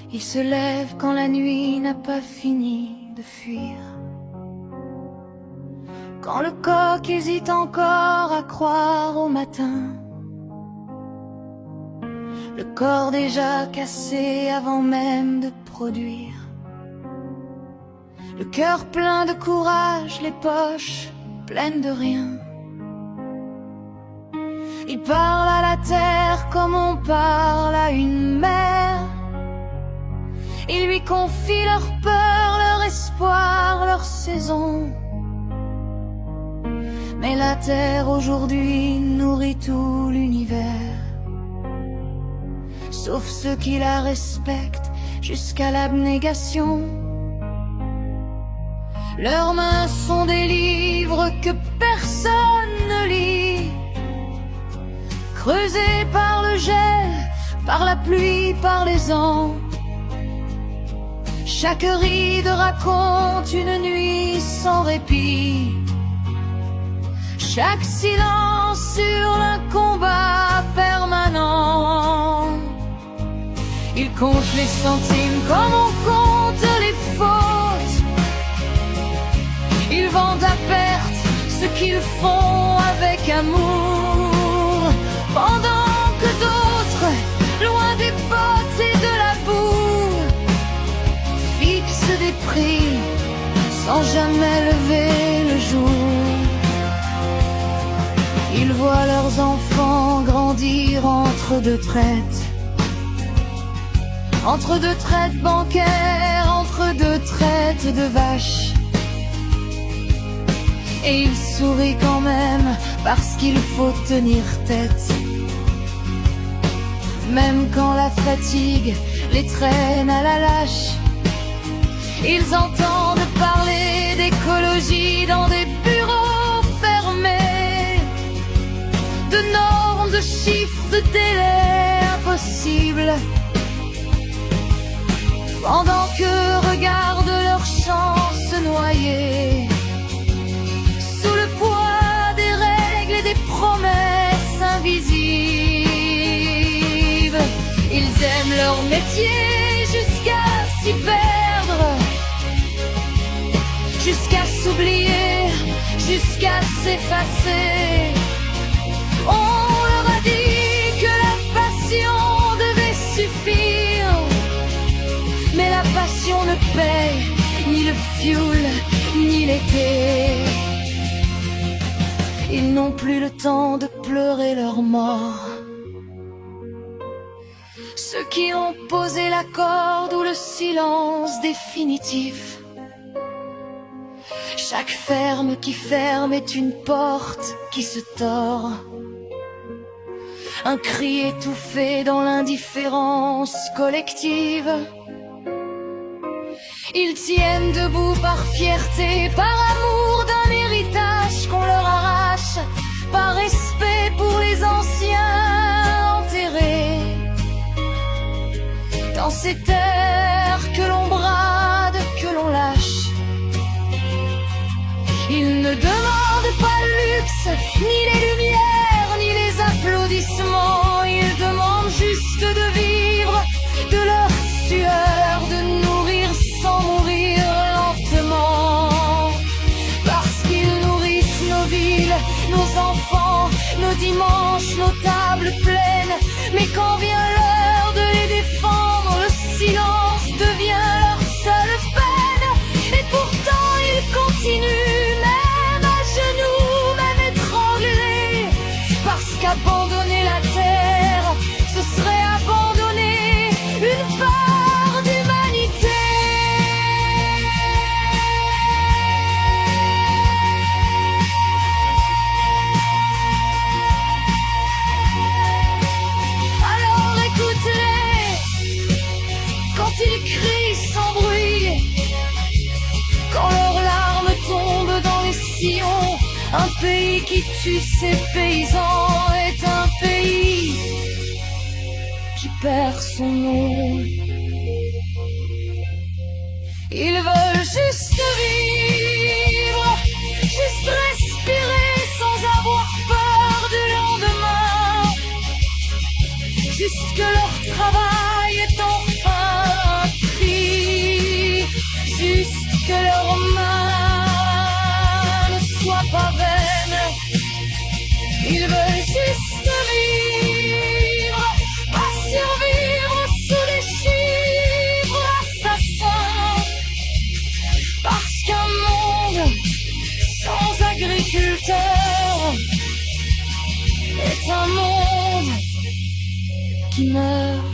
Il se lève quand la nuit n'a pas fini de fuir. Quand le coq hésite encore à croire au matin, le corps déjà cassé avant même de produire, le cœur plein de courage, les poches pleines de rien. Il parle à la terre comme on parle à une mère. Il lui confie leur peur, leur espoir, leur saison. Mais la terre aujourd'hui nourrit tout l'univers, sauf ceux qui la respectent jusqu'à l'abnégation. Leurs mains sont des livres que personne ne lit, creusés par le gel, par la pluie, par les ans. Chaque ride raconte une nuit sans répit, chaque silence hurle un combat permanent. Ils comptent les centimes comme on compte les fautes. Ils vendent à perte ce qu'ils font avec amour, pendant que d'autres, loin des bottes et de la boue, fixent des prix sans jamais lever le jour. Ils voient leurs enfants grandir entre deux traites, entre deux traites bancaires, entre deux traites de vaches. Et ils sourient quand même parce qu'il faut tenir tête, même quand la fatigue les traîne à la lâche. Ils entendent parler d'écologie dans des bureaux fermés, de normes, de chiffres, de délais impossibles, pendant que regardent leurs champs se noyer sous le poids des règles et des promesses invisibles. Ils aiment leur métier jusqu'à s'y perdre, jusqu'à s'oublier, jusqu'à s'effacer. On leur a dit que la passion devait suffire, mais la passion ne paye ni le fioul, ni l'été. Ils n'ont plus le temps de pleurer leur mort, ceux qui ont posé la corde ou le silence définitif. Chaque ferme qui ferme est une porte qui se tord, un cri étouffé dans l'indifférence collective. Ils tiennent debout par fierté, par amour d'un héritage qu'on leur arrache, par respect pour les anciens enterrés dans ces terres que l'on brade, que l'on lâche. Ils ne demandent pas le luxe, ni les lumières, ni les applaudissements. Ils demandent juste de vivre de leur sueur, de nourrir sans mourir lentement. Parce qu'ils nourrissent nos villes, nos enfants, nos dimanches, nos tables pleines. Mais quand vient l'heure de les défendre, le silence devient leur seule peine. Et pourtant ils continuent, même à genoux, même étranglés, parce qu'abandonner la terre, ce serait abandonner une part d'humanité. Alors écoute-les quand ils crient sans bruit, quand leurs larmes tombent dans les sillons. Un pays qui tue ses paysans est un pays qui perd son nom. Ils veulent juste vivre, juste respirer sans avoir peur du lendemain, juste que leur travail est enfin qui meurt